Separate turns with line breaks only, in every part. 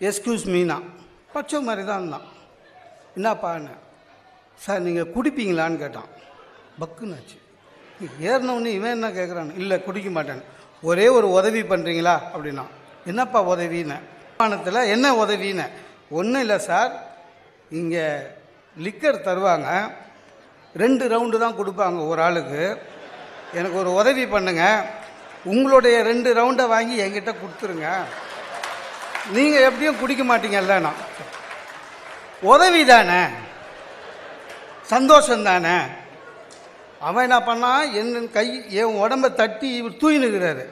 Excuse Meena பச்சை மாதிரி தான் இருந்தான். என்னப்பான்னு, சார் நீங்கள் குடிப்பீங்களான்னு கேட்டான். பக்குன்னாச்சு. ஏறினவுடனே இவன் என்ன கேட்குறான்னு, இல்லை குடிக்க மாட்டேன். ஒரே ஒரு உதவி பண்ணுறீங்களா அப்படின்னா. என்னப்பா உதவின்னு. வாகனத்தில் என்ன உதவின்னு. ஒன்றும் இல்லை சார், இங்கே லிக்கர் தருவாங்க, 2 ரவுண்டு தான் கொடுப்பாங்க ஒரு ஆளுக்கு. எனக்கு ஒரு உதவி பண்ணுங்க, உங்களுடைய 2 ரவுண்டை வாங்கி என்கிட்ட கொடுத்துருங்க. நீங்கள் எப்படியும் குடிக்க மாட்டீங்கல்லண்ணா. உதவி தானே, சந்தோஷம் தானே. அவன் என்ன பண்ணான், என் உடம்பை தட்டி இவர் தூயினுக்கிறாரு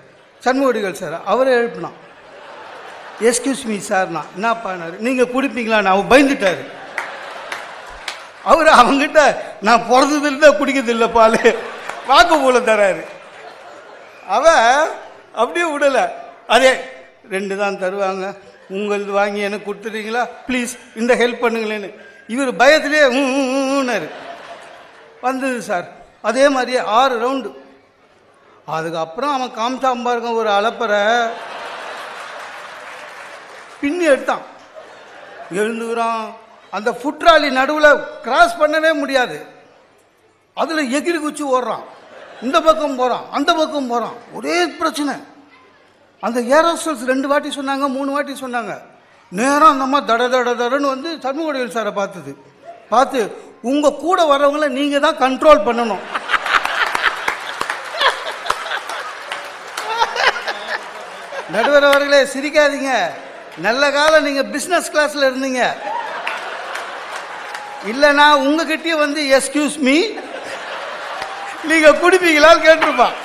சண்முகடிகள் சார். அவரே எழுப்பினான். எஸ்கியூஸ் மீ சார்னா. என்னப்பானாரு, நீங்கள் குடிப்பீங்களான்னு. அவன் பயந்துட்டார். அவர் அவங்ககிட்ட நான் பிறந்ததில்லை குடிக்கிறதில்லை பால் வாக்கு போல தராரு. அவன் அப்படியே விடலை. அதே 2 தான் தருவாங்க, உங்களது வாங்கி எனக்கு கொடுத்துட்டீங்களா ப்ளீஸ், இந்த ஹெல்ப் பண்ணுங்களேன்னு. இவர் பயத்திலே ஊனாரு. வந்தது சார். அதே மாதிரியே 6 ரவுண்டு. அதுக்கப்புறம் அவன் காமிச்சான் பாருங்க ஒரு அலப்பறை. பின்னி எடுத்தான், எழுந்துக்கிறான். அந்த ஃபுட்ராலி நடுவில் கிராஸ் பண்ணவே முடியாது. அதில் எகிரி குச்சி ஓடுறான். இந்த பக்கம் போகிறான், அந்த பக்கம் போகிறான். ஒரே பிரச்சனை. அந்த ஏரோஸ்டல்ஸ் 2 வாட்டி சொன்னாங்க, 3 வாட்டி சொன்னாங்க. நேரம் அந்த அம்மா தட தட தடன்னு வந்து சண்முகடிகள் சாரை பார்த்து உங்கள் கூட வர்றவங்கள நீங்கள் தான் கண்ட்ரோல் பண்ணணும். நடுவர் அவர்களே சிரிக்காதீங்க. நல்ல காலம் நீங்கள் பிஸ்னஸ் கிளாஸில் இருந்தீங்க. இல்லைனா உங்ககிட்டயே வந்து எஸ்கியூஸ் மீ நீங்கள் குடிப்பீங்களான்னு கேட்டிருப்பான்.